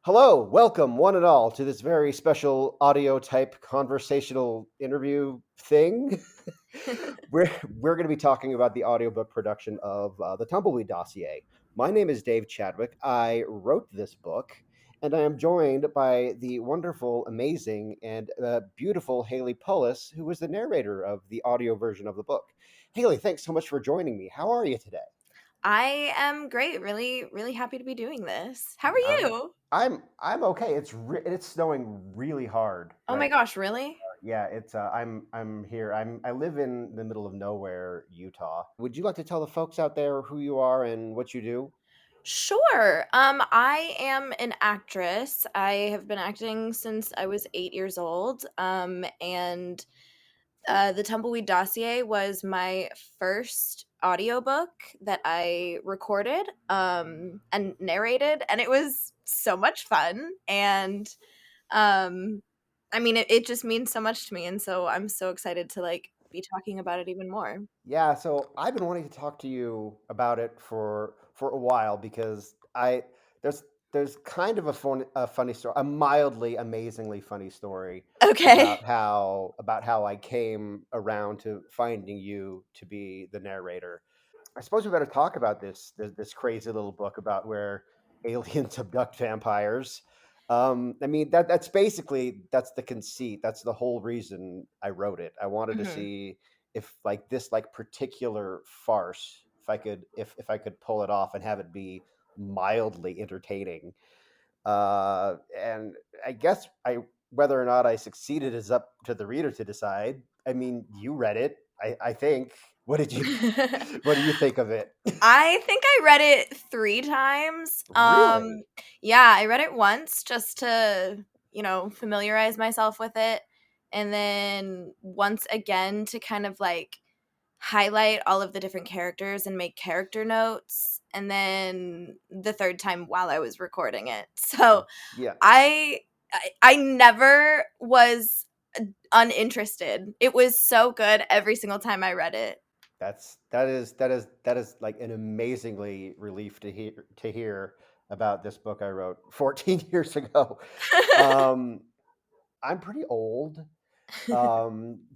Hello, welcome one and all to this very special audio type conversational interview thing. we're we're going to be talking about the audiobook production of the Tumbleweed Dossier. My name is Dave Chadwick. I wrote this book, and I am joined by the wonderful, amazing, and beautiful Haley Pullos, who was the narrator of the audio version of the book. Haley, thanks so much for joining me. How are you today? I am great. Really, really happy to be doing this. How are I'm you? I'm okay. It's snowing really hard Oh my right. gosh, really? Yeah, it's I'm here. I live in the middle of nowhere, Utah. Would you like to tell the folks out there who you are and what you do? Sure. I am an actress. I have been acting since I was 8 years old. And The Tumbleweed Dossier was my first audiobook that I recorded and narrated, and it was so much fun. And um it just means so much to me, and so I'm so excited to be talking about it even more. Yeah, so I've been wanting to talk to you about it for a while because I there's there's kind of a funny story, a mildly amazingly funny story Okay. about how I came around to finding you to be the narrator. I suppose we better talk about this crazy little book about where aliens abduct vampires. I mean that's the conceit. That's the whole reason I wrote it. I wanted to Hmm. see if this particular farce, if I could pull it off and have it be mildly entertaining. And I guess I whether or not I succeeded is up to the reader to decide. I mean, you read it. I think. What did you what do you think of it? I think I read it 3 times. Really? Yeah, I read it once just to, familiarize myself with it, and then once again to kind of highlight all of the different characters and make character notes, and then the third time while I was recording it. So Yeah. I never was uninterested. It was so good every single time I read it. That is like an amazingly relief to hear about this book I wrote 14 years ago. Um, I'm pretty old,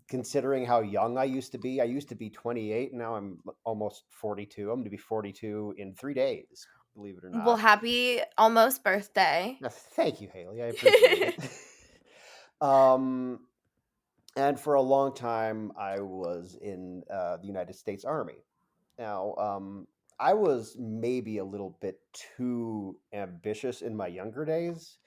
considering how young I used to be. I used to be 28, now I'm almost 42. I'm going to be 42 in 3 days, believe it or Well, not. happy almost birthday. Yes, thank you, Haley. I appreciate it. um, and for a long time, I was in the United States Army. Now, I was maybe a little bit too ambitious in my younger days,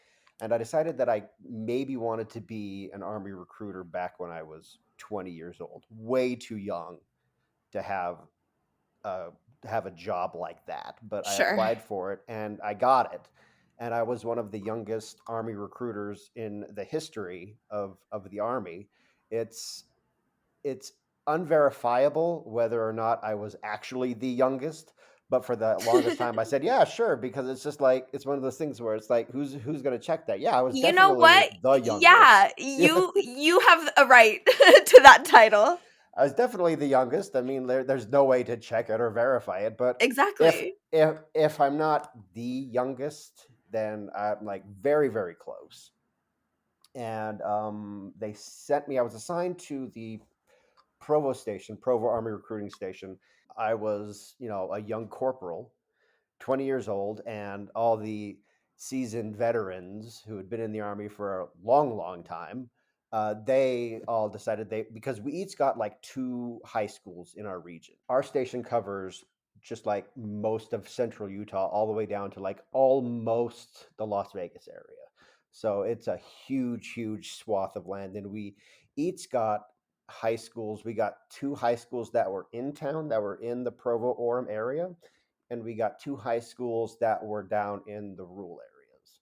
and I decided that I maybe wanted to be an Army recruiter back when I was 20 years old. Way too young to uh, have a job like that, but I Sure. applied for it and I got it. And I was one of the youngest Army recruiters in the history of the Army. It's it's unverifiable whether or not I was actually the youngest, but for the longest time I said, "Yeah, sure," because it's just like it's one of those things where it's like, who's going to check that? Yeah, I was You know definitely what? the youngest. Yeah, you have a right to that title. I was definitely the youngest. I mean, there's no way to check it or verify it, but if Exactly. if I'm not the youngest, then I'm like very very close. And they sent me. I was assigned to the Provo Army Recruiting Station. I was, a young corporal, 20 years old, and all the seasoned veterans who had been in the Army for a long, long time, they all decided because we each got like two high schools in our region. Our station covers just like most of central Utah, all the way down to like almost the Las Vegas area. So it's a huge, huge swath of land. And we each got high schools. We got two high schools that were in town, that were in the Provo Orem area, and we got two high schools that were down in the rural areas.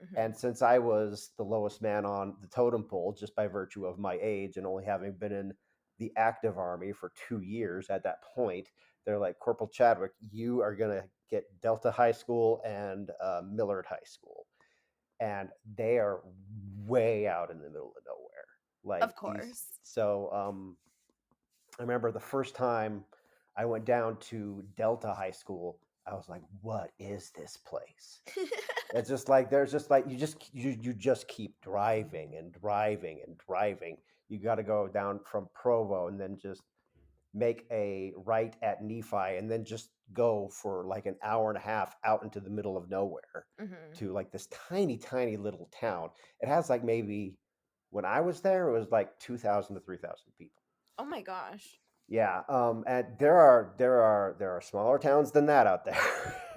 Mhm. And since I was the lowest man on the totem pole, just by virtue of my age and only having been in the active army for 2 years at that point, they're like, Corporal Chadwick, you are going to get Delta High School and Millard High School. And they are way out in the middle of nowhere. Like Of these. course. So I remember the first time I went down to Delta High School. I was like, what is this place? It's just like there's just like you just keep driving and driving and driving. You got to go down from Provo and then just make a right at Nephi and then just go for like an hour and a half out into the middle of nowhere Hmm. to like this tiny, tiny little town. It has like maybe when I was there, it was like 2,000 to 3,000 people. Oh my gosh. Yeah, and there are smaller towns than that out there,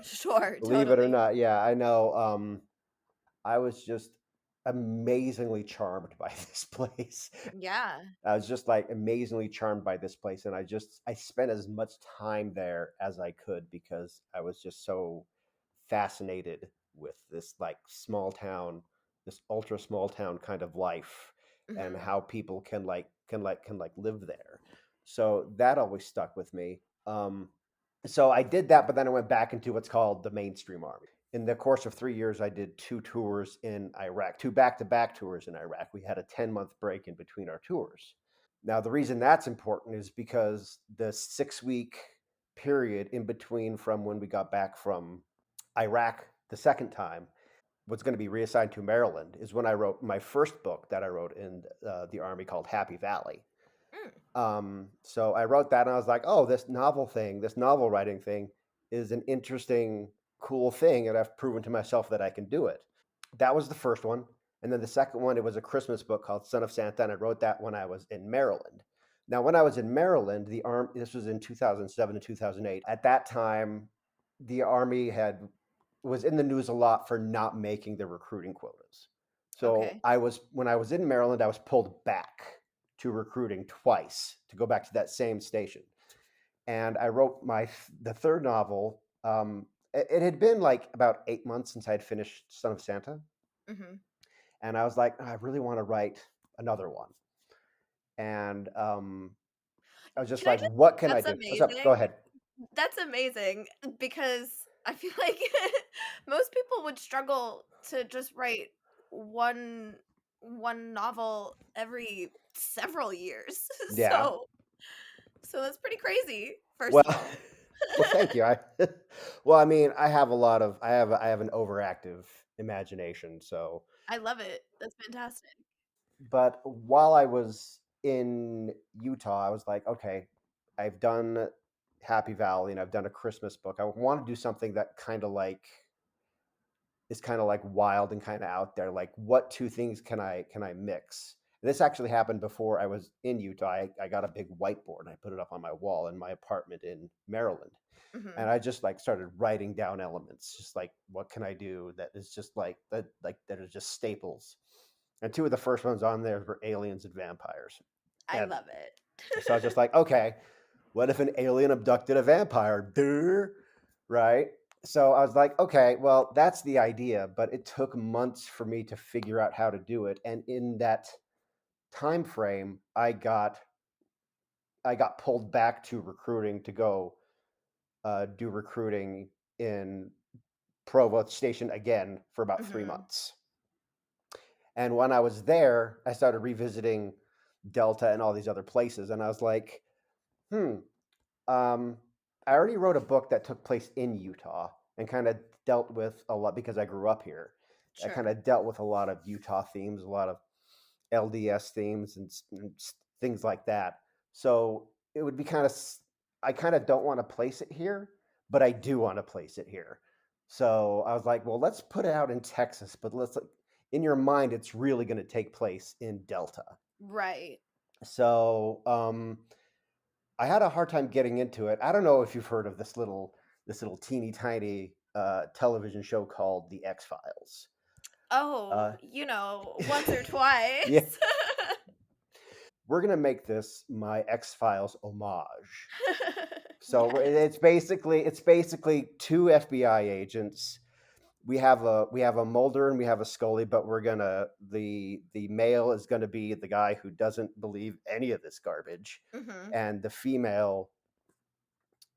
Sure, believe it or totally. not. Yeah, I know. I was just amazingly charmed by this place. Yeah. I was just like amazingly charmed by this place, and I spent as much time there as I could because I was just so fascinated with this like small town, this ultra small town kind of life, and Hmm. how people can live there. So that always stuck with me. So I did that, but then I went back into what's called the mainstream army. In the course of 3 years, I did two tours in Iraq, two back to back tours in Iraq. We had a 10-month break in between our tours. Now, the reason that's important is because the 6 week period in between from when we got back from Iraq the second time was going to be reassigned to Maryland is when I wrote my first book that I wrote in the Army called Happy Valley. Mm. So I wrote that and I was like, oh, this novel writing thing is an interesting, cool thing. And I've proven to myself that I can do it. That was the first one. And then the second one, it was a Christmas book called Son of Santa. And I wrote that when I was in Maryland. Now, when I was in Maryland, this was in 2007 to 2008. At that time, the Army was in the news a lot for not making the recruiting quotas. So Okay. when I was in Maryland, I was pulled back to recruiting twice to go back to that same station. And I wrote the third novel. It had been like about 8 months since I had finished Son of Santa, Hmm. and I was like, I really want to write another one. And I was just Can I like, just what can I That's do? What's up? Go amazing. ahead. That's amazing because I feel like most people would struggle to just write one one novel every several years. Yeah. So so that's pretty crazy, Well, first of all. well, thank you. Well, I mean, I have an overactive imagination, so I love it. That's fantastic. but while I was in Utah, I was like, okay, I've done Happy Valley and I've done a Christmas book. I want to do something that kind of like wild and kind of out there. Like, what two things can I mix? And this actually happened before I was in Utah. I got a big whiteboard and I put it up on my wall in my apartment in Maryland, and Mhm. I just like started writing down elements, just like what can I do that is just like that are just staples. And two of the first ones on there were aliens and vampires. I And love it. so I was just like, okay, what if an alien abducted a vampire? Duh, right? So I was like, okay, well, that's the idea, but it took months for me to figure out how to do it. And in that time frame, I got pulled back to recruiting to go do recruiting in Provo Station again for about three Mhm. months. And when I was there, I started revisiting Delta and all these other places, and I was like, hmm, um, I already wrote a book that took place in Utah and kind of dealt with a lot because I grew up here. I kind Sure. of dealt with a lot of Utah themes, a lot of LDS themes, and things like that. So it would be I kind of don't want to place it here, but I do want to place it here. So I was like, well, let's put it out in Texas, but in your mind, it's really going to take place in Delta. Right. So I had a hard time getting into it. I don't know if you've heard of this little teeny tiny television show called The X Files. Oh, Uh, once or yeah, twice. we're gonna make this my X Files homage. So Yes. it's basically two FBI agents. We have a Mulder and we have a Scully, but the male is gonna be the guy who doesn't believe any of this garbage, Mhm. and the female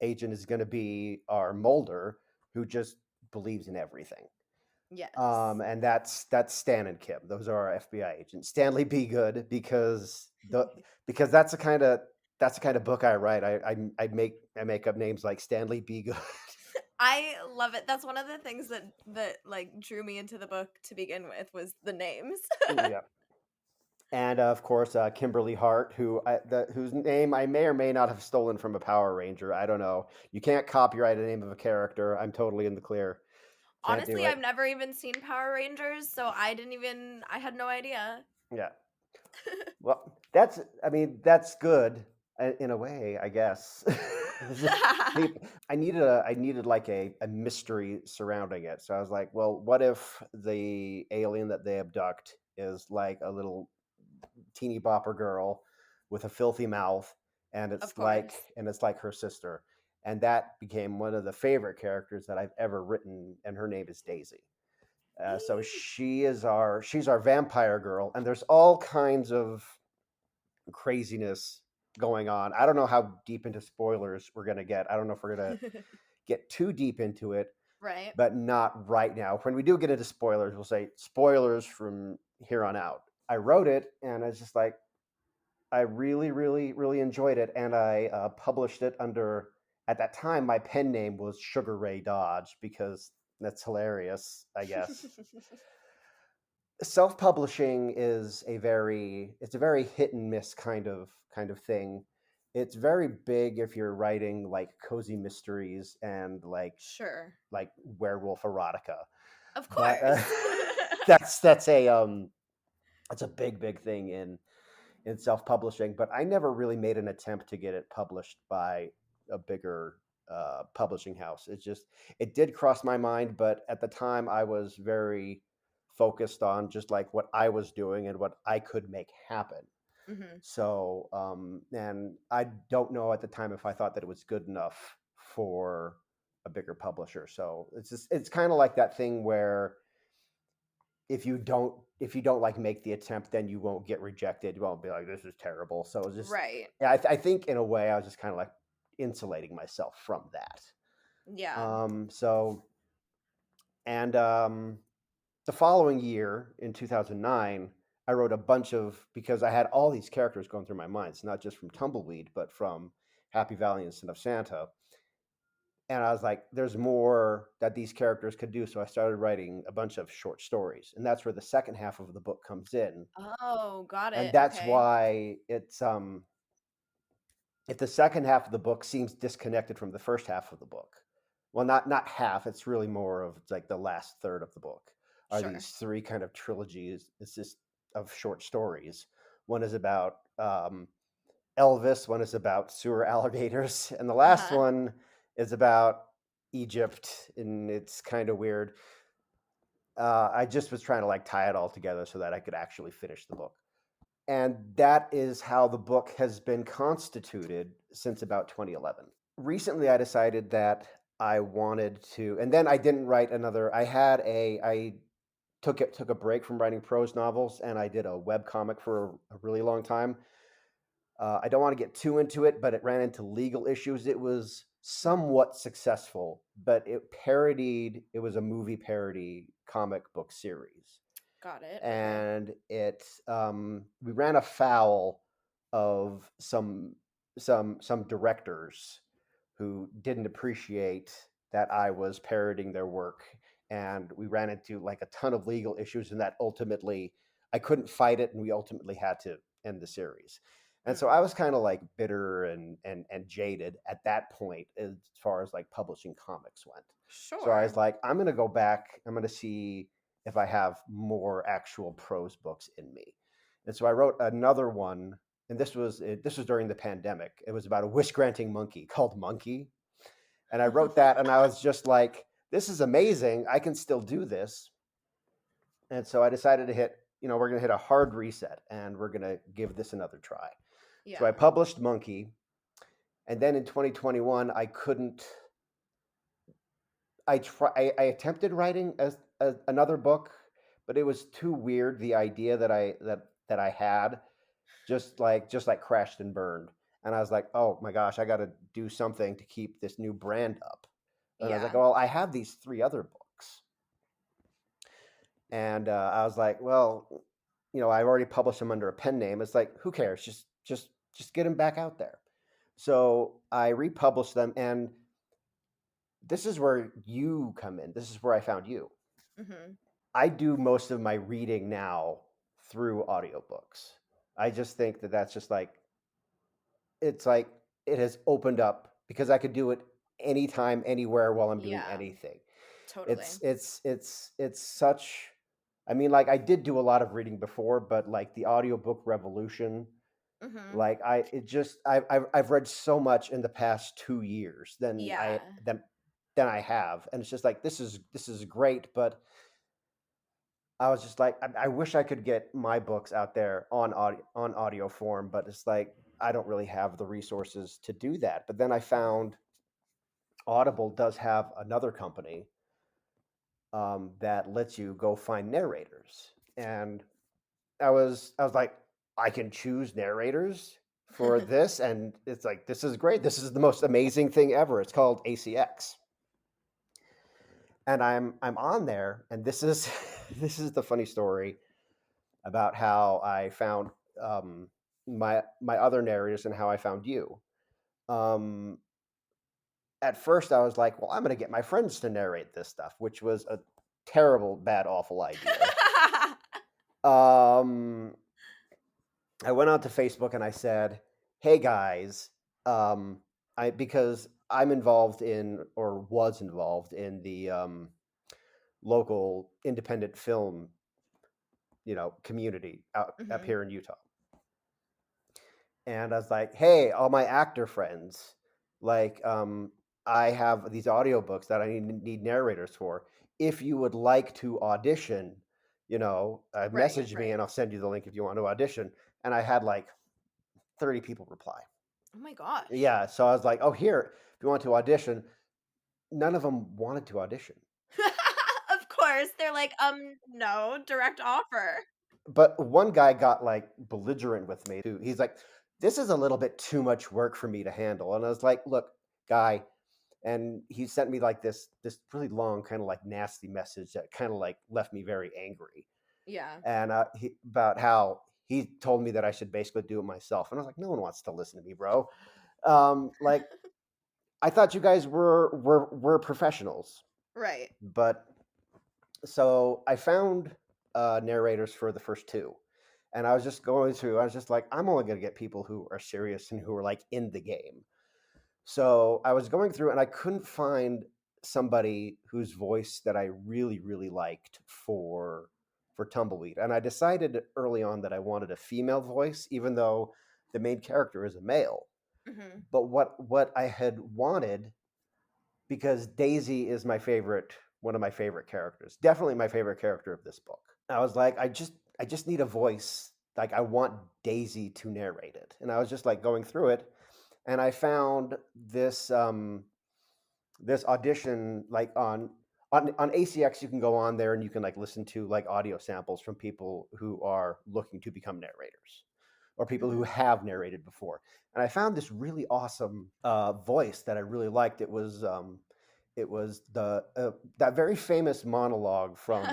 agent is gonna be our Mulder, who just believes in everything. Yes. And that's Stan and Kim. Those are our FBI agents. Stanley Be Good because that's the kind of book I write. I make up names like Stanley Be Good. I love it. That's one of the things that like drew me into the book to begin with was the names. Yeah. And of course, Kimberly Hart, whose name I may or may not have stolen from a Power Ranger. I don't know. You can't copyright a name of a character. I'm totally in the clear. Can't do Honestly, it. I've never even seen Power Rangers, so I had no idea. Yeah. Well, I mean, that's good in a way, I guess. It's just people. I needed like a mystery surrounding it. So I was like, well, what if the alien that they abduct is like a little teeny bopper girl with a filthy mouth, and Of course. it's like her sister, and that became one of the favorite characters that I've ever written, and her name is Daisy. So Eee. she's our vampire girl, and there's all kinds of craziness going on. I don't know how deep into spoilers we're gonna get. I don't know if we're gonna get too deep into it, Right. but not right now. When we do get into spoilers, we'll say spoilers from here on out. I wrote it, and it's just like I really, really, really enjoyed it, and I published it under. At that time, my pen name was Sugar Ray Dodge because that's hilarious, I guess. Self-publishing is it's a very hit and miss kind of thing. It's very big if you're writing like cozy mysteries and Sure. like werewolf erotica, Of but course. that's a big thing in self-publishing. But I never really made an attempt to get it published by a bigger publishing house. It did cross my mind, but at the time I was very focused on just like what I was doing and what I could make happen. Mhm. So and I don't know at the time if I thought that it was good enough for a bigger publisher. So it's kind of like that thing where if you don't like make the attempt, then you won't get rejected. You won't be like, this is terrible. So it's just Right. yeah, I think in a way I was just kind of like insulating myself from that. Yeah. So and the following year in 2009, I wrote a bunch of because I had all these characters going through my mind. It's not just from Tumbleweed, but from Happy Valley and Son of Santa. And I was like, there's more that these characters could do. So I started writing a bunch of short stories. And that's where the second half of the book comes in. Oh, got And it. that's Okay. why if the second half of the book seems disconnected from the first half of the book. Well, not half, it's really more of like the last third of the book are these Sure. three kind of trilogies. It's just of short stories. One is about Elvis, one is about sewer alligators, and the last Uh-huh. one is about Egypt, and it's kind of weird. I just was trying to like tie it all together so that I could actually finish the book. And that is how the book has been constituted since about 2011. Recently, I decided that I wanted to, and then I didn't write another. I took a break from writing prose novels, and I did a web comic for a really long time. I don't want to get too into it, but it ran into legal issues. It was somewhat successful, but it was a movie parody comic book series. Got it. Okay. And we ran afoul of some directors who didn't appreciate that I was parroting their work, and we ran into like a ton of legal issues, and that ultimately I couldn't fight it, and we ultimately had to end the series. And so Mm. I was kind of like bitter and jaded at that point as far as like publishing comics went. So I was Sure. like, I'm gonna go back. I'm gonna see if I have more actual prose books in me. And so I wrote another one, and this was during the pandemic. It was about a wish granting monkey called Monkey, and I wrote that, and I was just like, this is amazing. I can still do this. And so I decided to we're gonna hit a hard reset, and we're gonna give this another try. So I Yeah. published Monkey, and then in 2021, I couldn't. I attempted writing another book, but it was too weird. The idea that I had just like crashed and burned, and I was like, oh my gosh, I got to do something to keep this new brand up. And I was like, Yeah. well, I have these three other books, and I was like, well, I've already published them under a pen name. It's like, who cares? Just get them back out there. So I republished them, and this is where you come in. This is where I found you. Mhm. I do most of my reading now through audiobooks. I just think that that's just like it's like it has opened up because I could do it anytime, anywhere while I'm doing Yeah, anything. totally. It's such I mean, like I did do a lot of reading before, but like the audiobook revolution, Mhm. like I it just I've read so much in the past 2 years Yeah. than I have, and it's just like this is great, but I was just like I wish I could get my books out there on audio form, but it's like I don't really have the resources to do that. But then I found Audible does have another company that lets you go find narrators, and I was like, I can choose narrators for this, and it's like this is great. This is the most amazing thing ever. It's called ACX, and I'm on there, and this is this is the funny story about how I found um, my other narrators and how I found you. Um, at first, I was like, well, I'm going to get my friends to narrate this stuff, which was a terrible, bad, awful idea. Um, I went onto Facebook and I said, "Hey guys, I because I'm involved in or was involved in the local independent film, community out up Mhm. here in Utah." And I was like, "Hey, all my actor friends, like, I have these audiobooks that I need narrators for. If you would like to audition, Right, message me right. and I'll send you the link if you want to audition." And I had like 30 people reply. Oh my gosh. Yeah, so I was like, "Oh, here, if you want to audition." None of them wanted to audition. Of course, they're like, no, direct offer." But one guy got like belligerent with me too. He's like, "This is a little bit too much work for me to handle." And I was like, "Look, guy," and he sent me like this really long kind of like nasty message that kind of like left me very angry. Yeah. And about how he told me that I should basically do it myself. And I was like, "No one wants to listen to me, bro. Like I thought you guys were professionals." Right. But so I found narrators for the first two, and I was just going through. I was just like, I'm only going to get people who are serious and who are like in the game. So I was going through, and I couldn't find somebody whose voice that I really really liked for Tumbleweed, and I decided early on that I wanted a female voice, even though the main character is a male. Mhm. But what I had wanted, because Daisy is one of my favorite characters, definitely my favorite character of this book. I was like, I just need a voice. Like I want Daisy to narrate it. And I was just like going through it, and I found this audition like on ACX. You can go on there and you can like listen to like audio samples from people who are looking to become narrators or people who Mhm. have narrated before. And I found this really awesome voice that I really liked. It was the that very famous monologue from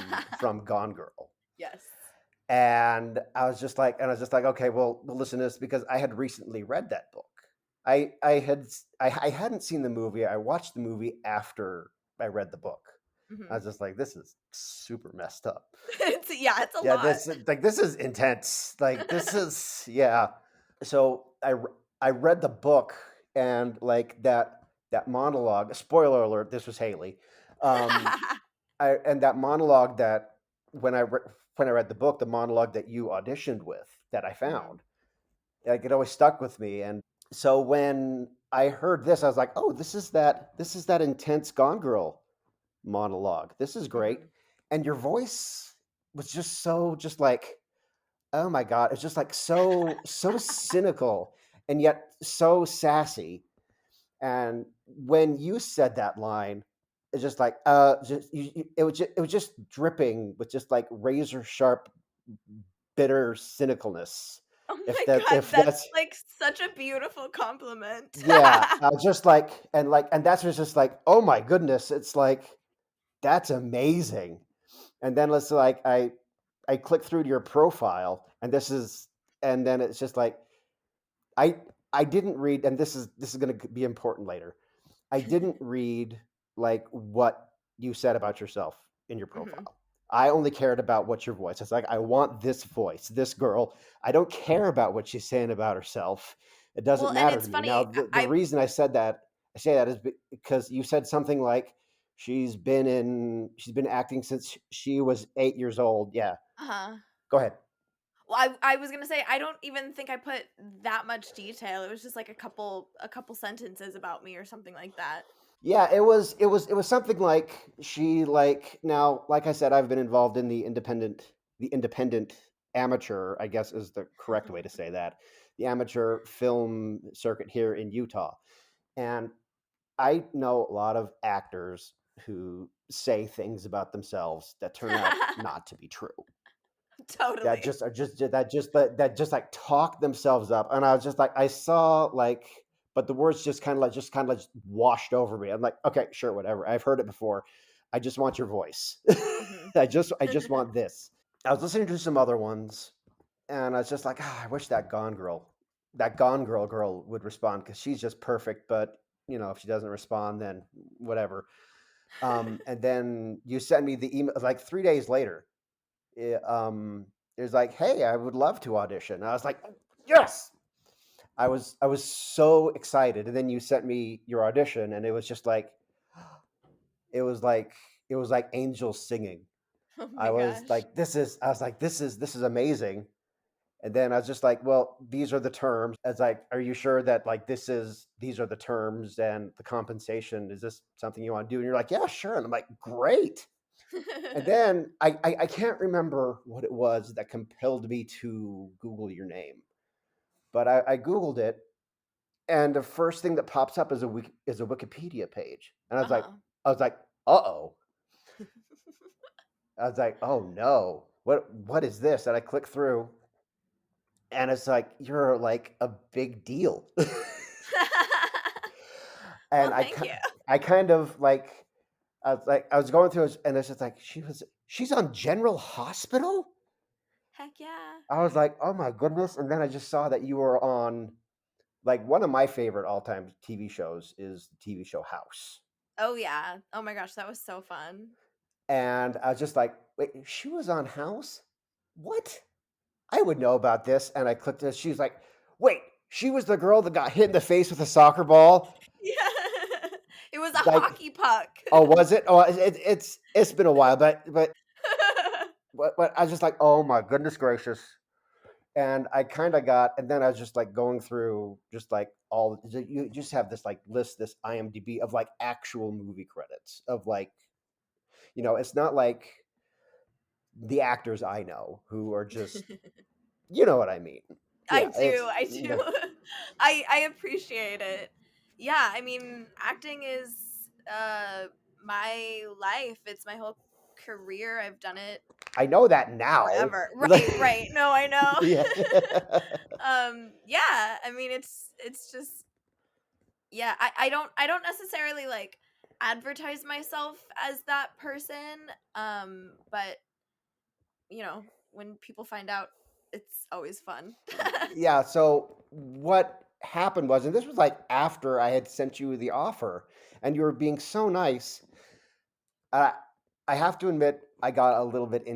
Gone Girl. Yes. And I was just like, okay, well, we'll listen to this because I had recently read that book. I hadn't seen the movie. I watched the movie after I read the book. I Mhm. was just like, this is super messed up. It's a Yeah, lot. this is intense. Like this is yeah. So I read the book, and like that monologue. Spoiler alert: this was Haley. Um, and that monologue that when I re- when I read the book, the monologue that you auditioned with that I Mhm. found, like it always stuck with me. And so when I heard this, I was like, oh, this is that intense Gone Girl monologue. This is great. Mhm. And your voice was just so just like, oh my god, it's just like so cynical and yet so sassy. And when you said that line, it's just like it was just dripping with just like razor sharp bitter cynicalness. Oh If my that god, if that's, that's like, such a beautiful compliment. Yeah, just and that's just like, oh my goodness, it's like that's amazing. And then let's like I click through to your profile, and and then it's just like I I didn't read, and this is going to be important later. I didn't read like what you said about yourself in your Mhm. profile. I only cared about what's your voice. It's like I want this voice, this girl. I don't care about what she's saying about herself. It doesn't Well, and matter it's to me. Now, funny, the reason I say that is because you said something like she's been acting since she was 8 years old. Yeah, uh-huh. go ahead. Well, I was gonna say, I don't even think I put that much detail. It was just, like, a couple sentences about me or something like that. Yeah, it was something like she like now, like I said, I've been involved in the independent amateur, I guess is the correct way to say that, the amateur film circuit here in Utah. And I know a lot of actors who say things about themselves that turn out not to be true. That Totally. just are just that just like talk themselves up, and I was just like, I saw like, but the words just kind of like washed over me. I'm like, okay, sure, whatever. I've heard it before. I just want your voice. Mhm. I just want this. I was listening to some other ones, and I was just like, I wish that Gone Girl would respond because she's just perfect. But if she doesn't respond, then whatever. And then you sent me the email like 3 days later. It was like, "Hey, I would love to audition." And I was like, "Yes!" I was so excited, and then you sent me your audition, and it was just like it was like it was like angels singing. Oh my gosh. I was like, this is amazing. And then I was just like, well, these are the terms. As like, are you sure that like these are the terms and the compensation? Is this something you want to do? And you're like, yeah, sure. And I'm like, great. And then I can't remember what it was that compelled me to Google your name, but I Googled it, and the first thing that pops up is a Wikipedia page, and Uh-huh. I was like, uh oh, I was like, oh no, what is this? And I click through, and it's like you're like a big deal, and Well, thank you. I kind of like I was going through it, and it's just like she's on General Hospital. Heck yeah. I was like, oh my goodness. And then I just saw that you were on like one of my favorite all time TV shows is the TV show House. Oh, yeah. Oh my gosh, that was so fun. And I was just like, wait, she was on House? What? I would know about this. And I clicked it. She was like, wait, she was the girl that got hit in the face with a soccer ball? Yeah. It was a Like, hockey puck. oh, was it? Oh, it's been a while, but I was just like, oh my goodness gracious. And I kind of got, and then I was just like going through just like all you just have this like list, this IMDb of like actual movie credits of like, it's not like the actors I know who are just, you know what I mean. I Yeah, do, I do. I appreciate it. Yeah, I mean, acting is, my life. It's my whole career. I've done it I know that now. forever. Right, right. No, I know. Yeah. Yeah, I mean, it's just yeah, I don't necessarily, like, advertise myself as that person, but, when people find out, it's always fun. Yeah, so what happened was, and this was like after I had sent you the offer, and you were being so nice. Uh, I have to admit, I got a little bit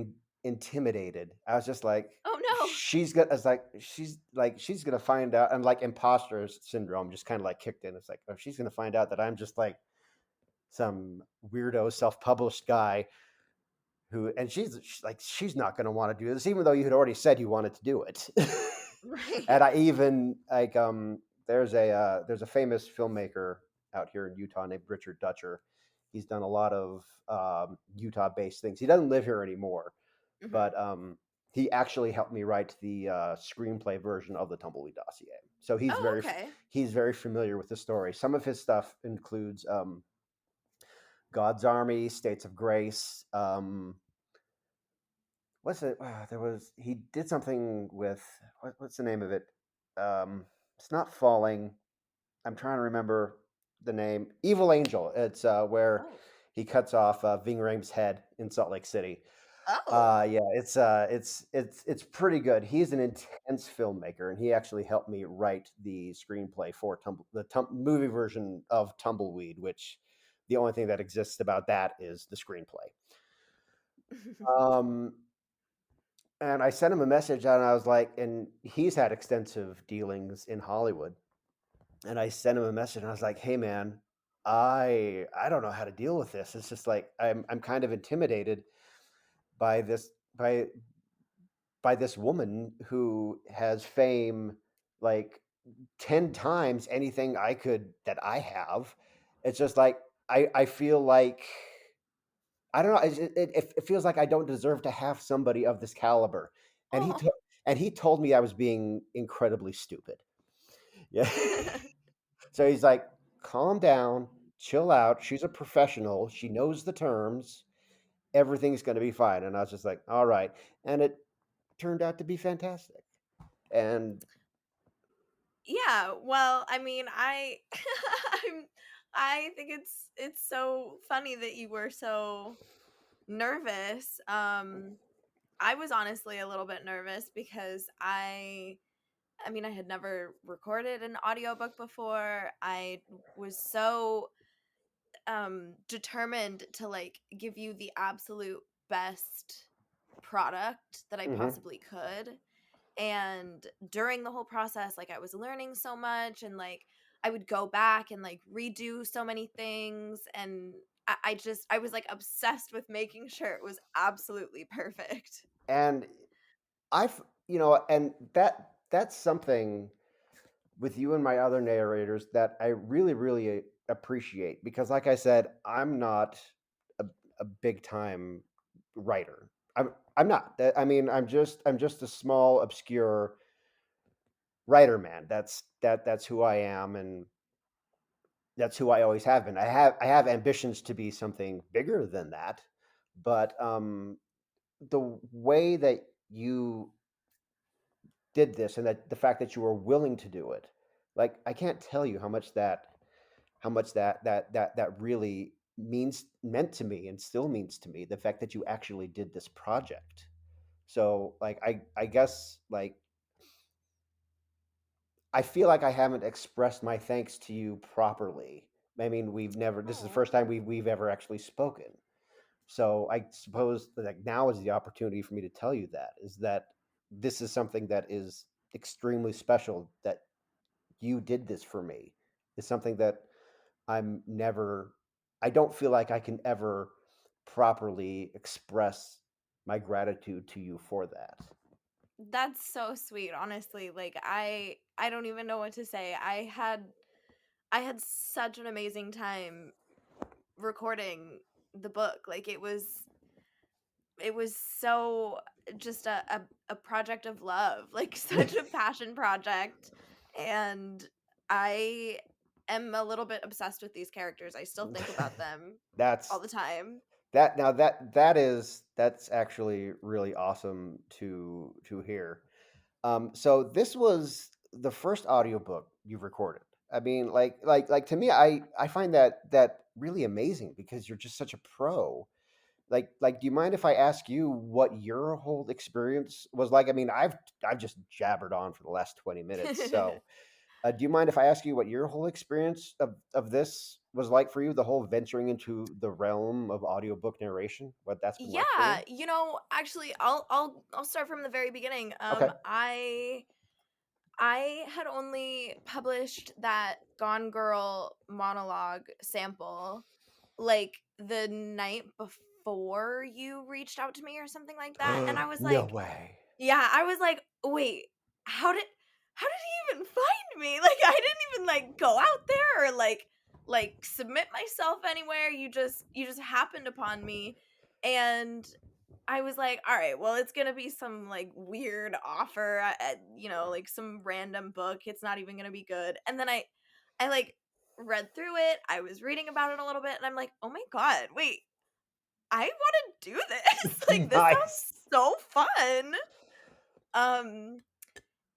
intimidated. I was just like, Oh, no. she's gonna find out, and like imposter syndrome just kind of like kicked in. It's like, oh, she's gonna find out that I'm just like some weirdo self-published guy and she's like, she's not gonna want to do this, even though you had already said you wanted to do it. And Right. I even like there's a famous filmmaker out here in Utah named Richard Dutcher. He's done a lot of Utah-based things. He doesn't live here anymore, Mhm. but he actually helped me write the screenplay version of the Tumbleweed Dossier. So Oh, okay. he's very familiar with the story. Some of his stuff includes God's Army, States of Grace. What's it? There was he did something with what's the name of it? It's not Falling. I'm trying to remember the name. Evil Angel. It's where Oh. he cuts off Ving Rhames' head in Salt Lake City. Oh. Yeah, it's pretty good. He's an intense filmmaker, and he actually helped me write the screenplay for movie version of Tumbleweed, which The only thing that exists about that is the screenplay. Um, and I sent him a message, and I was like, and he's had extensive dealings in Hollywood. And I sent him a message, and I was like, "Hey, man, I don't know how to deal with this. It's just like I'm kind of intimidated by this woman who has fame like 10 times anything that I have. It's just like I feel like I don't know. It feels like I don't deserve to have somebody of this caliber." And Oh. he told me I was being incredibly stupid. Yeah. So he's like, "Calm down, chill out. She's a professional. She knows the terms. Everything's going to be fine." And I was just like, "All right." And it turned out to be fantastic. And Yeah, well, I mean, I'm I think it's so funny that you were so nervous. I was honestly a little bit nervous because I mean, I had never recorded an audiobook before. I was so determined to like give you the absolute best product that I mhm. possibly could. And during the whole process, like I was learning so much, and like I would go back and like redo so many things, and I was like obsessed with making sure it was absolutely perfect. And and that's something with you and my other narrators that I really, really appreciate because, like I said, I'm not a, a big time writer. I'm not. I mean, I'm just a small, obscure writer man. That's who I am, and that's who I always have been. I have ambitions to be something bigger than that, but the way that you did this and that the fact that you were willing to do it, like I can't tell you how much that really meant to me and still means to me, the fact that you actually did this project. So like I guess like I feel like I haven't expressed my thanks to you properly. I mean, this is the Oh, first time we've ever actually spoken. So I suppose like now is the opportunity for me to tell you that is that this is something that is extremely special that you did this for me. It's something that I'm never I don't feel like I can ever properly express my gratitude to you for that. that's so sweet, honestly. Like I don't even know what to say. I had such an amazing time recording the book. Like it was so just a project of love, like such a passion project. And I am a little bit obsessed with these characters. I still think about them all That's the time. that's actually really awesome to hear. So this was the first audiobook you've recorded. I mean, like to me, I find that really amazing because you're just such a pro. Like, do you mind if I ask you what your whole experience was like? I mean, I've just jabbered on for the last 20 minutes. So, do you mind if I ask you what your whole experience of this was like for you? The whole venturing into the realm of audiobook narration, what that's been like for Yeah, you? actually I'll start from the very beginning. Okay. I had only published that Gone Girl monologue sample like the night before you reached out to me or something like that. And I was No like, way. yeah, I was like, wait, how did how did he even find me? Like I didn't even like go out there or like submit myself anywhere. You just happened upon me, and I was like, all right, well, it's gonna be some like weird offer, like some random book. It's not even gonna be good. And then I like read through it. I was reading about it a little bit, and I'm like, oh my god, wait, I want to do this. Like this Nice. sounds so fun. Um,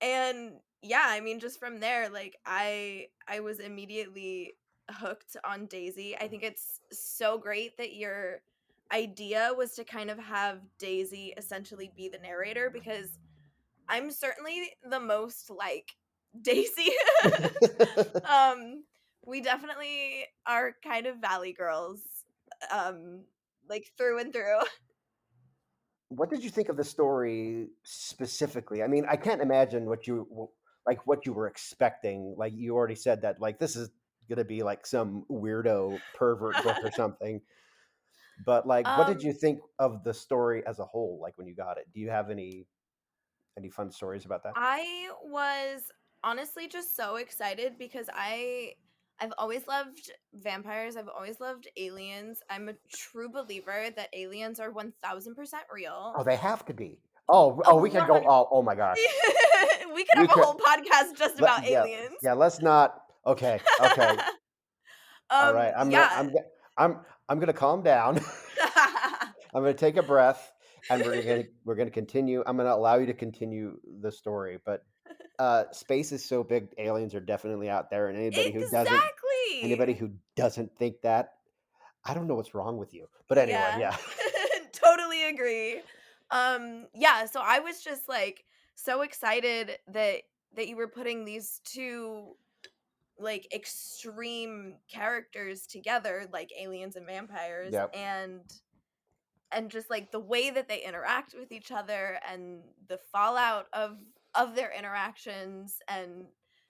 and yeah, I mean, just from there, like I was immediately hooked on Daisy. I think it's so great that your idea was to kind of have Daisy essentially be the narrator, because I'm certainly the most like Daisy. um We definitely are kind of valley girls, um, like through and through. What did you think of the story specifically? I mean, I can't imagine like what you were expecting. Like you already said that like this is going to be like some weirdo pervert book or something. But like what did um, you think of the story as a whole like when you got it? Do you have any fun stories about that? I was honestly just so excited because I've always loved vampires. I've always loved aliens. I'm a true believer that aliens are 1000% real. Oh, they have to be. Oh, we Oh, could go. 100. Oh my gosh, We could we have a could. whole podcast just about Yeah, aliens. yeah. Let's not. Okay, okay. All right. Yeah. I'm I'm gonna calm down. I'm gonna take a breath, and we're gonna continue. I'm gonna allow you to continue the story, but space is so big, aliens are definitely out there, and anybody Exactly. who doesn't think that, I don't know what's wrong with you. But anyway, Yeah. yeah, Totally agree. Yeah, so I was just like so excited that you were putting these two like extreme characters together like aliens and vampires yeah, and just like the way that they interact with each other and the fallout of their interactions and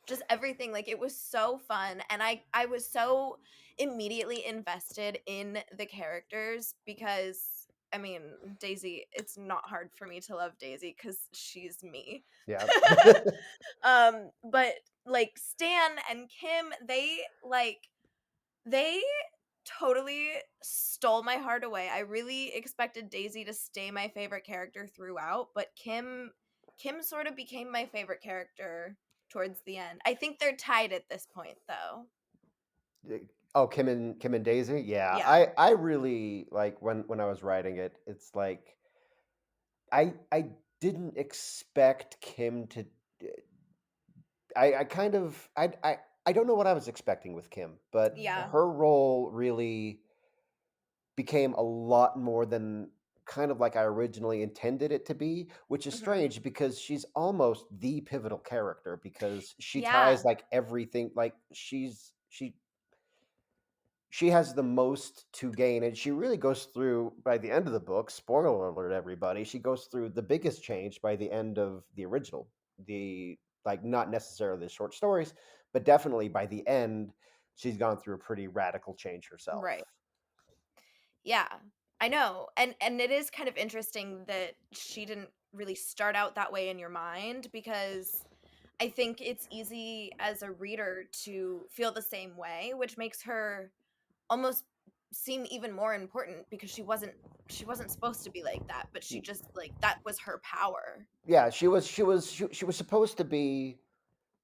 just everything. Like it was so fun and I was so immediately invested in the characters because I mean Daisy, it's not hard for me to love Daisy cuz she's me. yeah, But like Stan and Kim, they totally stole my heart away. I really expected Daisy to stay my favorite character throughout, but Kim sort of became my favorite character towards the end. I think they're tied at this point though. oh, Kim and Daisy, yeah. Yeah. I really like when I was writing it. It's like I didn't expect Kim to. I kind of I don't know what I was expecting with Kim, but Yeah. her role really became a lot more than kind of like I originally intended it to be, which is Mhm. strange because she's almost the pivotal character because she ties Yeah. like everything like she has the most to gain and she really goes through by the end of the book, spoiler alert everybody, she goes through the biggest change by the end of the original. The like not necessarily the short stories, but definitely by the end she's gone through a pretty radical change herself. Right. Yeah. I know. And it is kind of interesting that she didn't really start out that way in your mind because I think it's easy as a reader to feel the same way, which makes her almost seem even more important because she wasn't supposed to be like that, but she just like that was her power. Yeah, she was supposed to be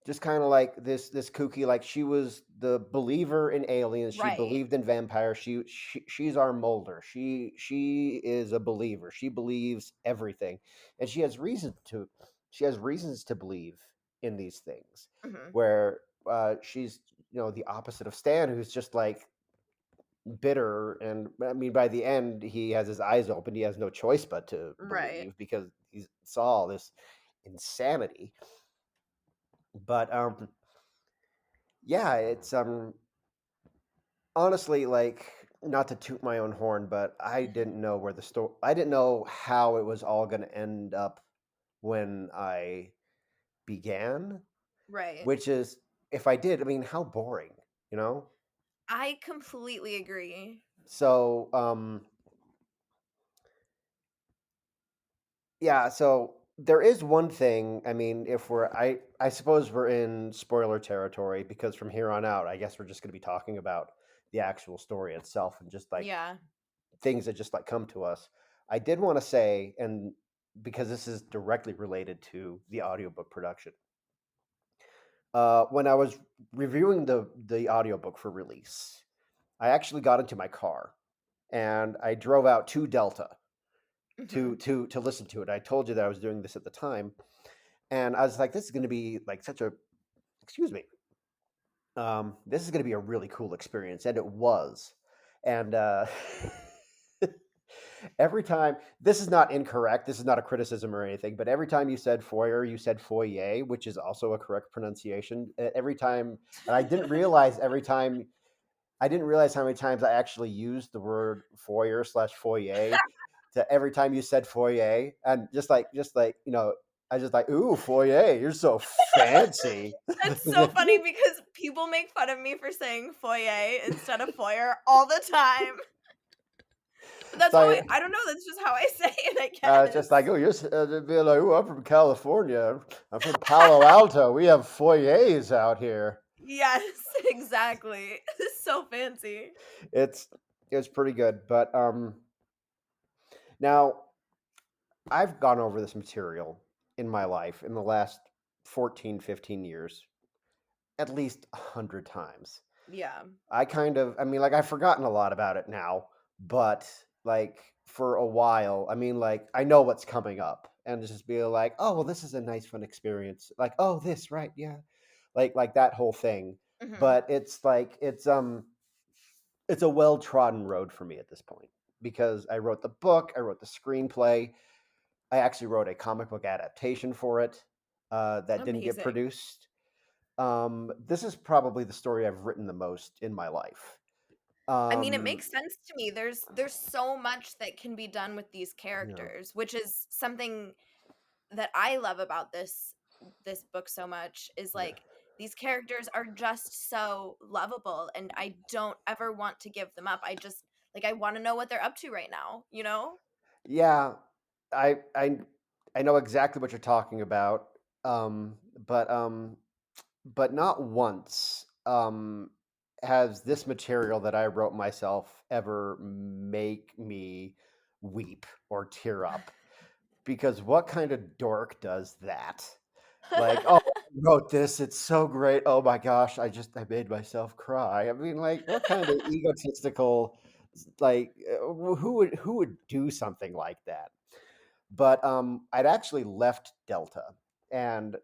just kind of like this kooky, like she was the believer in aliens, she Right. believed in vampires, she's our Mulder, she is a believer, she believes everything, and she has reasons to believe in these things, Mhm. where she's the opposite of Stan, who's just like bitter, and I mean by the end he has his eyes open, he has no choice but to Right. believe because he saw all this insanity. But yeah, it's honestly, like, not to toot my own horn, but I didn't know how it was all going to end up when I began, Right. which is, if I did, I mean, how boring, you know? I completely agree. So, yeah, so there is one thing. I mean, if I suppose we're in spoiler territory because from here on out, I guess we're just going to be talking about the actual story itself and just like Yeah. things that just like come to us. I did want to say, and because this is directly related to the audiobook production, when I was reviewing the audiobook for release, I actually got into my car and I drove out to Delta Mhm. to listen to it. I told you that I was doing this at the time, and I was like, this is going to be like such a excuse me, this is going to be a really cool experience, and it was, and every time, this is not incorrect. This is not a criticism or anything, but every time you said foyer, you said foyer, which is also a correct pronunciation. Every time, and I didn't realize how many times I actually used the word foyer slash foyer to every time you said foyer, and just like I just like, ooh, foyer, you're so fancy. That's so funny because people make fun of me for saying foyer instead of foyer all the time. But that's how So I don't know, that's just how I say it, I it's just like, guess. oh, they'd be like, oh, I'm from California. I'm from Palo Alto. We have foyers out here. Yes, exactly. It's so fancy. It's it's pretty good, but now I've gone over this material in my life in the last 14, 15 years at least 100 times. Yeah. I mean, like, I've forgotten a lot about it now, but like for a while, I mean, like, I know what's coming up, and just be like, oh, well, this is a nice, fun experience. Like, oh, this, right? Yeah, like that whole thing. Mhm. But it's like it's a well trodden road for me at this point because I wrote the book, I wrote the screenplay, I actually wrote a comic book adaptation for it that didn't get Amazing. produced. This is probably the story I've written the most in my life. I mean, it Um, makes sense to me. There's so much that can be done with these yeah, characters, which is something that I love about this book so much is yeah, like these characters are just so lovable and I don't ever want to give them up. I just like I want to know what they're up to right now, you know? yeah. I I I know exactly what you're talking about. Um, but um, but not once has this material that I wrote myself ever make me weep or tear up. Because what kind of dork does that? Like, oh, I wrote this. It's so great. Oh my gosh, I made myself cry. I mean, like, what kind of egotistical, like, who would do something like that? But I'd actually left Delta, and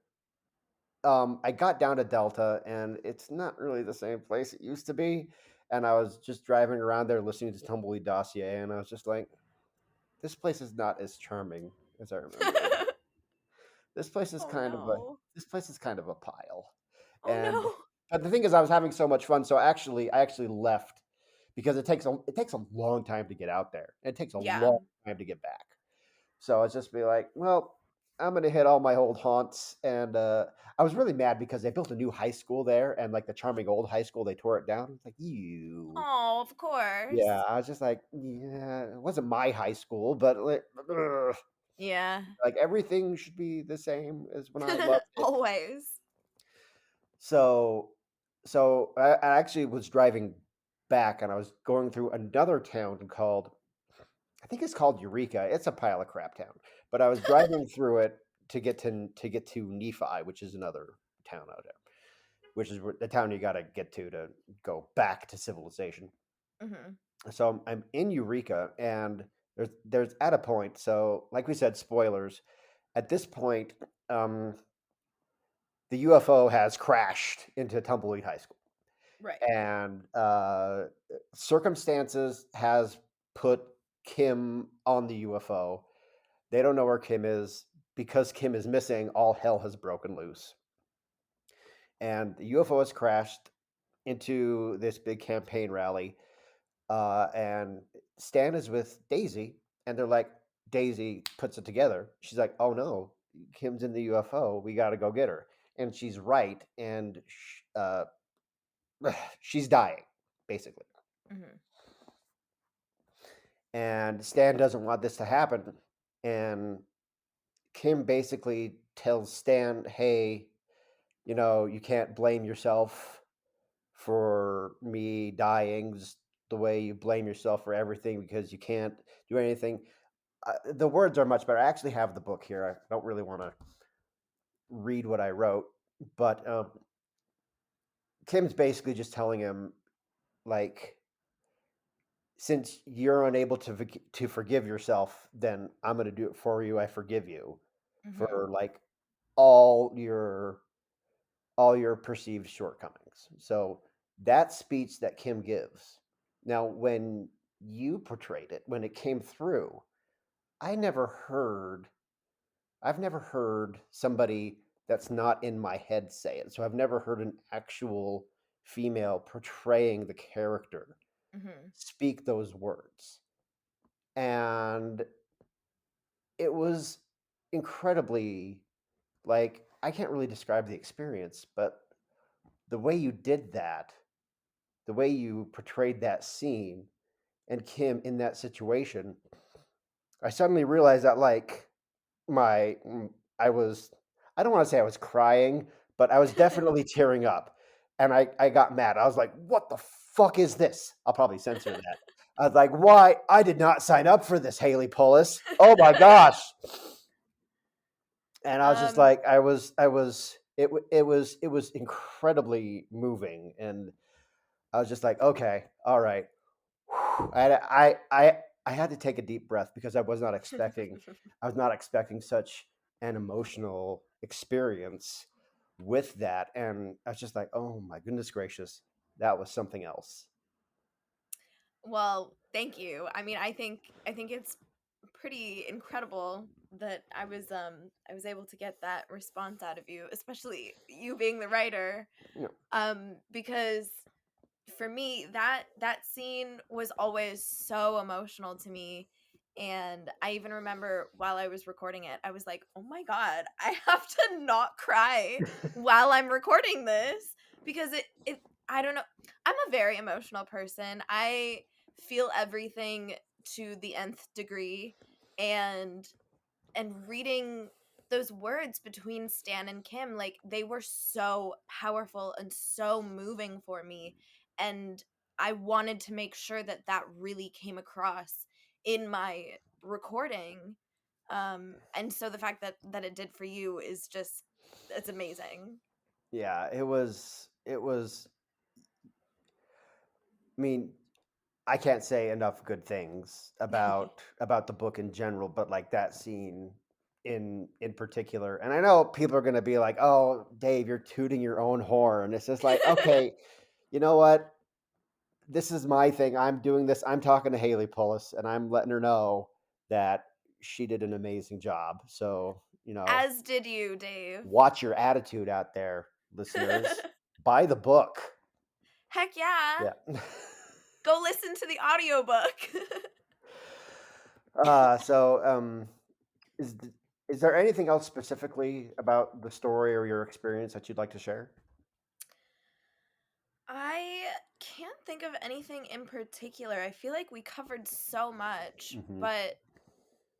I got down to Delta, and it's not really the same place it used to be. And I was just driving around there listening to Tumbleweed Dossier, and I was just like, this place is not as charming as I remember it. This place is Oh kind of a no. this place is kind of a pile. Oh And no. but the thing is I was having so much fun, so I actually left because it takes a long time to get out there. And it takes a Yeah. long time to get back. So I was just be like, well, I'm gonna hit all my old haunts, and I was really mad because they built a new high school there, and like the charming old high school, they tore it down. It's like you, Oh, of yeah. course. I was just like, yeah, it wasn't my high school, but like, ugh, Yeah. like everything should be the same as when I loved it. Always. So, so I actually was driving back, and I was going through another town called, I think it's called Eureka. It's a pile of crap town, but I was driving through it to get to Nephi, which is another town out there, which is the town you got to get to go back to civilization. Mhm. So I'm in Eureka, and there's at a point. So, like we said, spoilers. At this point, um, the UFO has crashed into Tumbleweed High School, Right. and circumstances has put Kim on the UFO. They don't know where Kim is. Because Kim is missing, all hell has broken loose, and the UFO has crashed into this big campaign rally. And Stan is with Daisy, and they're like, Daisy puts it together. She's like, "Oh no, Kim's in the UFO. We got to go get her." And she's right, and she's dying, basically. Mhm. And Stan doesn't want this to happen. And Kim basically tells Stan, hey, you can't blame yourself for me dying just the way you blame yourself for everything because you can't do anything. The words are much better. I actually have the book here. I don't really want to read what I wrote, but Kim's basically just telling him, like, since you're unable to forgive yourself, then I'm going to do it for you. I forgive you Mhm. for like all your all your perceived shortcomings. So that speech that Kim gives. Now, when you portrayed it when it came through, I never heard I've never heard somebody that's not in my head say it. So I've never heard an actual female portraying the character Mhm. speak those words. And it was incredibly, like, I can't really describe the experience, but the way you did that, the way you portrayed that scene and Kim in that situation, I suddenly realized that, like, my I was, I don't want to say I was crying, but I was definitely tearing up. And I got mad. I was like, "What the fuck is this?" I'll probably censor that. I was like, "Why? I did not sign up for this, Haley Pullis. Oh my gosh." And I was just Um, like, it was incredibly moving, and I was just like, "Okay, all right." I had to take a deep breath because I was not expecting such an emotional experience with that, and I was just like, oh my goodness gracious, that was something else. well, thank you. I mean, I think it's pretty incredible that I was able to get that response out of you, especially you being the writer. You know, Because for me that scene was always so emotional to me, and I even remember while I was recording it I was like, oh my god, I have to not cry while I'm recording this, because it I don't know, I'm a very emotional person. I feel everything to the nth degree, and reading those words between Stan and Kim, like, they were so powerful and so moving for me, and I wanted to make sure that that really came across in my recording. And so the fact that it did for you is just, it's amazing. yeah, it was. I mean, I can't say enough good things about the book in general, but like that scene in particular. And I know people are going to be like, "Oh, Dave, you're tooting your own horn." It's just like, okay, you know what? This is my thing. I'm doing this. I'm talking to Haley Pullis, and I'm letting her know that she did an amazing job. So, As did you, Dave. watch your attitude out there, listeners. Buy the book. Heck yeah. Yeah. Go listen to the audiobook. So, is th- is there anything else specifically about the story or your experience that you'd like to share? I can't think of anything in particular. I feel like we covered so much, Hmm. but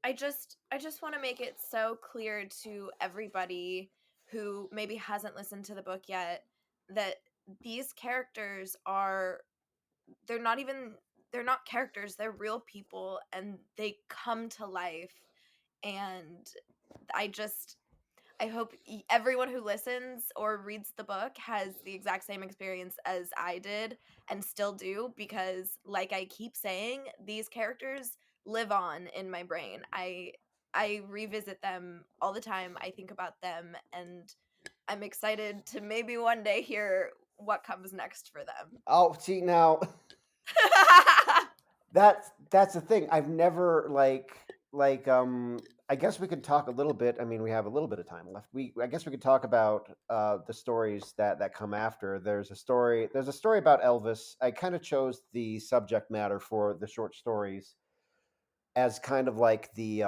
I just want to make it so clear to everybody who maybe hasn't listened to the book yet that these characters are, they're not even, they're not characters, they're real people and they come to life. And I just, I hope everyone who listens or reads the book has the exact same experience as I did and still do, because like I keep saying, these characters live on in my brain. I revisit them all the time. I think about them, and I'm excited to maybe one day hear what comes next for them. Oh, see now, that's the thing. I've never I guess we could talk a little bit. I mean, we have a little bit of time left. I guess we could talk about the stories that come after. There's a story about Elvis. I kind of chose the subject matter for the short stories as kind of like the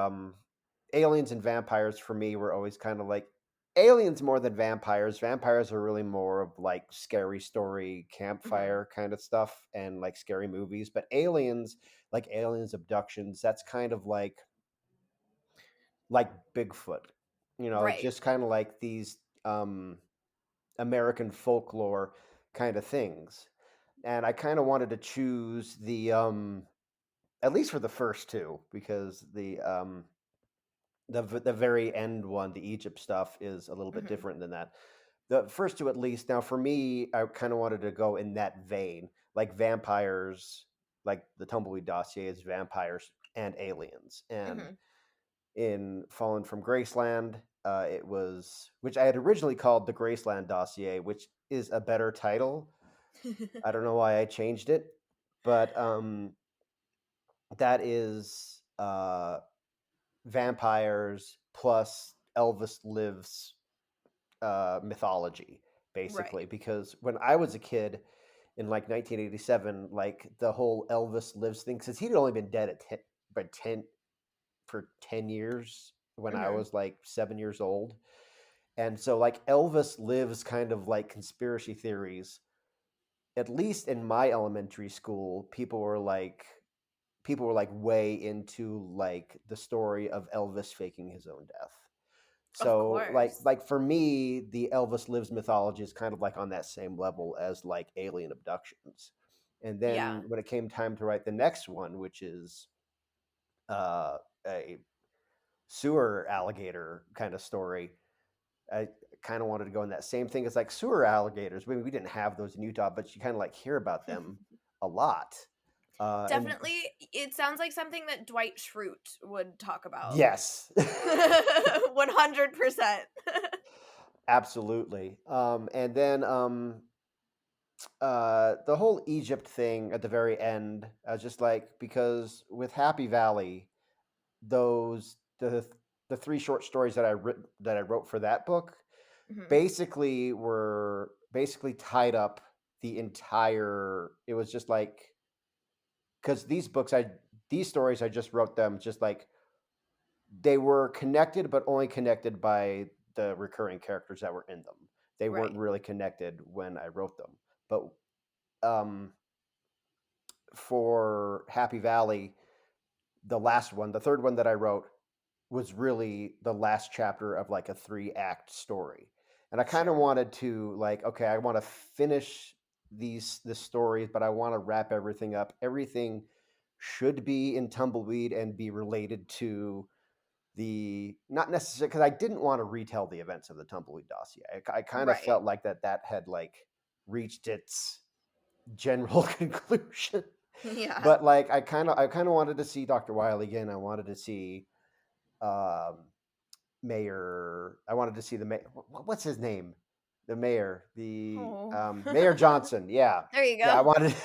aliens and vampires for me were always kind of like aliens more than vampires. Vampires are really more of like scary story, Mhm. campfire kind of stuff and like scary movies. But aliens, like aliens abductions, that's kind of like Bigfoot. Right. Just kind of like these American folklore kind of things. And I kind of wanted to choose the at least for the first two because the very end one, the Egypt stuff, is a little bit Mhm. different than that. The first two, at least. Now, for me, I kind of wanted to go in that vein, like vampires, like the Tumbleweed Dossier is vampires and aliens. And Mhm. in Fallen from Graceland, it was, which I had originally called the Graceland Dossier, which is a better title. I don't know why I changed it, but that is vampires plus Elvis lives mythology, basically. Right. Because when I was a kid in like 1987, like the whole Elvis lives thing, because he'd only been dead at 10, but 10 for 10 years when I Mhm. was like 7 years old. And so, like, Elvis lives kind of like conspiracy theories, at least in my elementary school, people were like way into like the story of Elvis faking his own death. Of So course. for me, the Elvis lives mythology is kind of like on that same level as like alien abductions. And Yeah. then when it came time to write the next one, which is uh, a sewer alligator kind of story, I kind of wanted to go in that same thing as like sewer alligators. I mean, we didn't have those in Utah, but you kind of like hear about them a lot. And Definitely, it sounds like something that Dwight Schrute would talk about. yes, 100%. absolutely. And then the whole Egypt thing at the very end, I was just like, because with Happy Valley, those the three short stories that I wrote for that book Mhm. were basically tied up the entire. It was just like, because these stories I just wrote them just like they were connected, but only connected by the recurring characters that were in them. They weren't Right. really connected when I wrote them. But um, for Happy Valley, the last one, the third one that I wrote, was really the last chapter of like a 3-act story. And I kind of Sure. wanted to like, okay, I want to finish this stories, but I want to wrap everything up. Everything should be in Tumbleweed and be related to the not necessarily, because I didn't want to retell the events of the Tumbleweed dossier. I kind of Right. felt like that had like reached its general conclusion. Yeah. But like I kind of wanted to see Dr. Wiley again. I wanted to see um, Mayor. I wanted to see the mayor. What's his name? The mayor. The Oh. Mayor Johnson. Yeah, There you yeah. I go. wanted.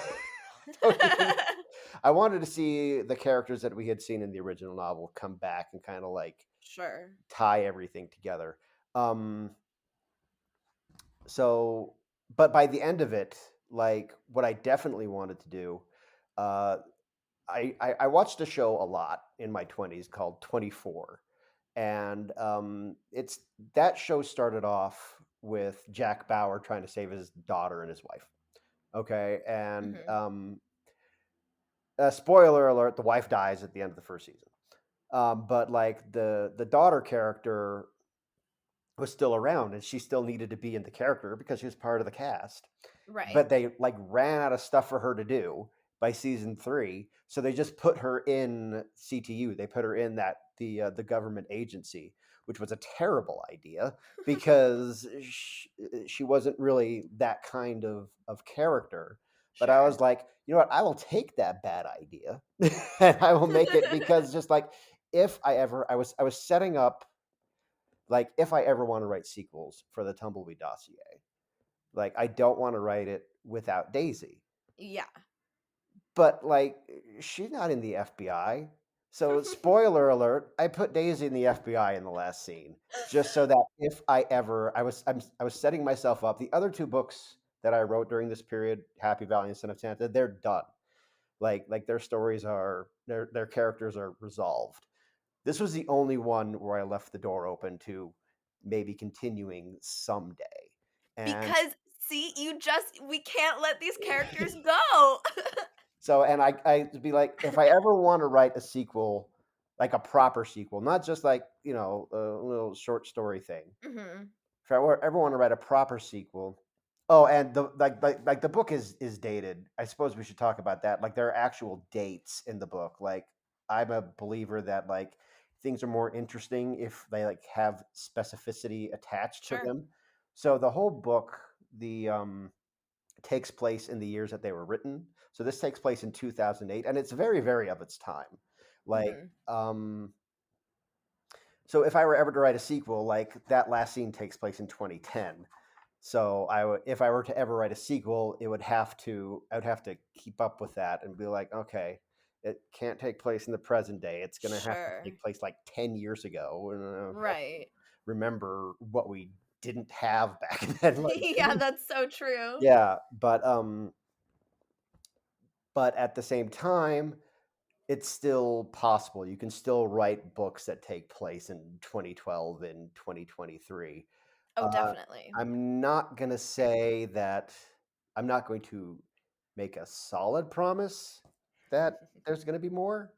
I wanted to see the characters that we had seen in the original novel come back and kind of like Sure. tie everything together. Um, so, but by the end of it, like what I definitely wanted to do, uh, I watched a show a lot in my 20s called 24. And it's that show started off with Jack Bauer trying to save his daughter and his wife. Okay. And Mhm. spoiler alert, the wife dies at the end of the first season. But like the daughter character was still around and she still needed to be in the character because she was part of the cast, Right. but they like ran out of stuff for her to do by season 3, so they just put her in CTU. They put her in the government agency, which was a terrible idea because she wasn't really that kind of character. But I Sure. was like, you know what, I will take that bad idea and I will make it, because just like, if I was setting up, like, if I ever want to write sequels for the Tumbleweed dossier, like, I don't want to write it without Daisy. Yeah. But like, she's not in the FBI. So spoiler alert, I put Daisy in the FBI in the last scene, just so that if I ever I was setting myself up. The other two books that I wrote during this period, Happy Valley and Son of Santa, they're done. Like their stories are their characters are resolved. This was the only one where I left the door open to maybe continuing someday. And Because see, we can't let these characters go. so, and I'd be like, if I ever want to write a sequel, like a proper sequel, not just like, a little short story thing. Mhm. If I ever want to write a proper sequel, oh, and the like the book is dated. I suppose we should talk about that. Like, there are actual dates in the book. Like, I'm a believer that like things are more interesting if they like have specificity attached to Sure. them. So the whole book, the takes place in the years that they were written. So this takes place in 2008, and it's very, very of its time. Like, Mhm. so if I were ever to write a sequel, like that last scene takes place in 2010. So if I were to ever write a sequel, I would have to keep up with that and be like, okay, It can't take place in the present day. It's going to have to Sure. take place like 10 years ago. And Right. remember what we didn't have back then. Like, Yeah, that's so true. yeah, but at the same time, it's still possible. You can still write books that take place in 2012 and 2023. Oh, Uh, definitely. I'm not going to say that I'm not going to make a solid promise that there's going to be more,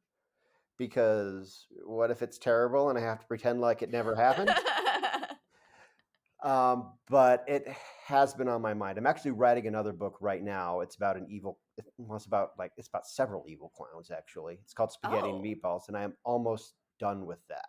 because what if it's terrible and I have to pretend like it never happened? But it has been on my mind. I'm actually writing another book right now. It's about an evil. Well, it's about several evil clowns actually. It's called Spaghetti and Oh, Meatballs, and I am almost done with that.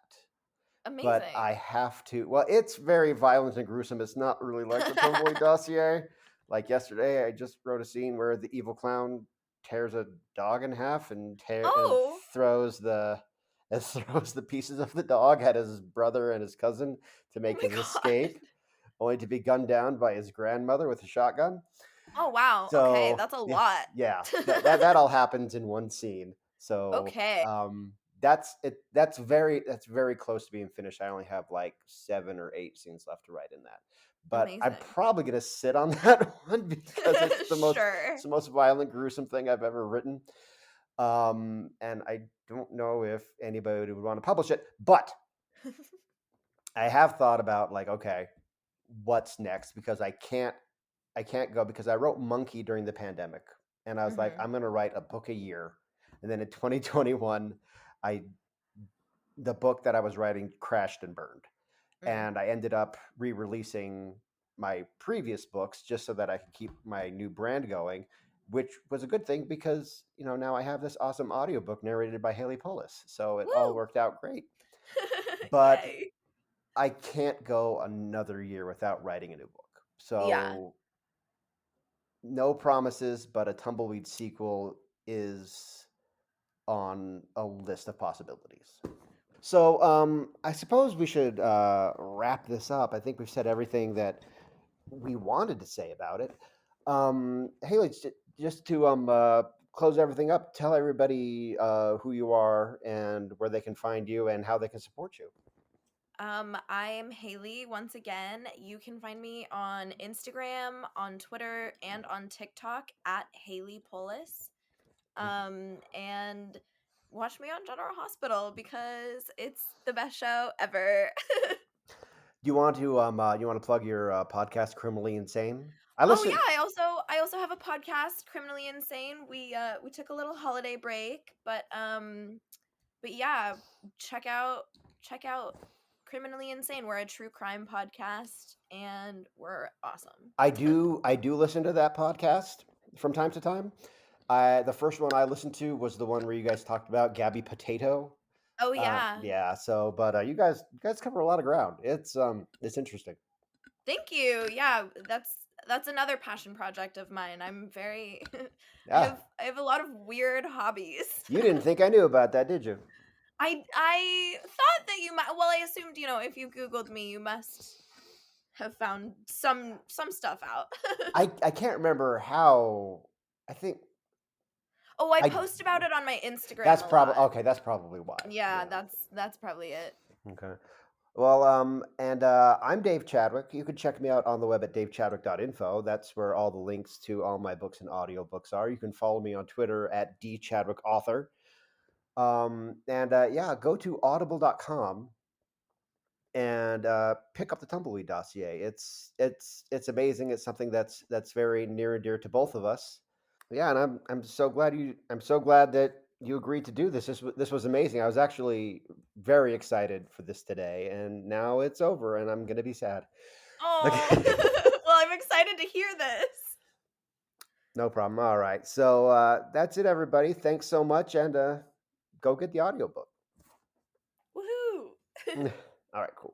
But I amazing. have to. Well, it's very violent and gruesome. It's not really like the Tumbleweed Dossier. Like yesterday, I just wrote a scene where the evil clown tears a dog in half and Oh, throws the and throws the pieces of the dog at his brother and his cousin to oh make my his god. escape, only to be gunned down by his grandmother with a shotgun. Oh, wow. Okay, So that's a yeah, lot. yeah, that all happens in one scene. So Okay, that's it. That's very close to being finished. I only have like 7 or 8 scenes left to write in that, but I'm amazing. probably gonna sit on that one because Sure. it's the most violent, gruesome thing I've ever written. And I don't know if anybody would want to publish it, but I have thought about, like, okay, what's next, because I can't go, because I wrote Monkey during the pandemic, and I was like, Mhm. I'm going to write a book a year. And then in 2021, I the book that I was writing crashed and burned, Mm. and I ended up re-releasing my previous books just so that I could keep my new brand going, which was a good thing because, now I have this awesome audiobook narrated by Haley Pullos. So it all Woo! worked out great. But Yay. I can't go another year without writing a new book. Yeah. So no promises, but a Tumbleweed sequel is on a list of possibilities. So I suppose we should wrap this up. I think we've said everything that we wanted to say about it. Haley, just to close everything up, tell everybody who you are and where they can find you and how they can support you. I am Haley once again. You can find me on Instagram, on Twitter, and on TikTok at Haley Polis. And watch me on General Hospital because it's the best show ever. Do you want to plug your podcast, Criminally Insane? I Oh yeah, listen. I also have a podcast, Criminally Insane. We took a little holiday break, but yeah, check out check out Criminally Insane. We're a true crime podcast and we're awesome. I do listen to that podcast from time to time. The first one I listened to was the one where you guys talked about Gabby Potato. Oh yeah. Yeah. So, but you guys cover a lot of ground. It's interesting. Thank you. Yeah, that's another passion project of mine. I'm very Yeah. I have a lot of weird hobbies. You didn't think I knew about that, did you? I thought that you might, well, I assumed, if you googled me, you must have found some stuff out. I can't remember how. I think Oh, I I. post about it on my Instagram That's a probably lot. okay. That's probably why. Yeah, Yeah. that's probably it. Okay. Well, and I'm Dave Chadwick. You can check me out on the web at davechadwick.info. That's where all the links to all my books and audiobooks are. You can follow me on Twitter at dchadwickauthor. And yeah, go to audible.com and pick up the Tumbleweed Dossier. It's amazing. It's something that's very near and dear to both of us. Yeah, and I'm so glad that you agreed to do this. This was amazing. I was actually very excited for this today, and now it's over, and I'm gonna be sad. Oh, Okay. well, I'm excited to hear this. No problem. All right, so that's it, everybody. Thanks so much, and go get the audiobook. Woohoo! All right, cool.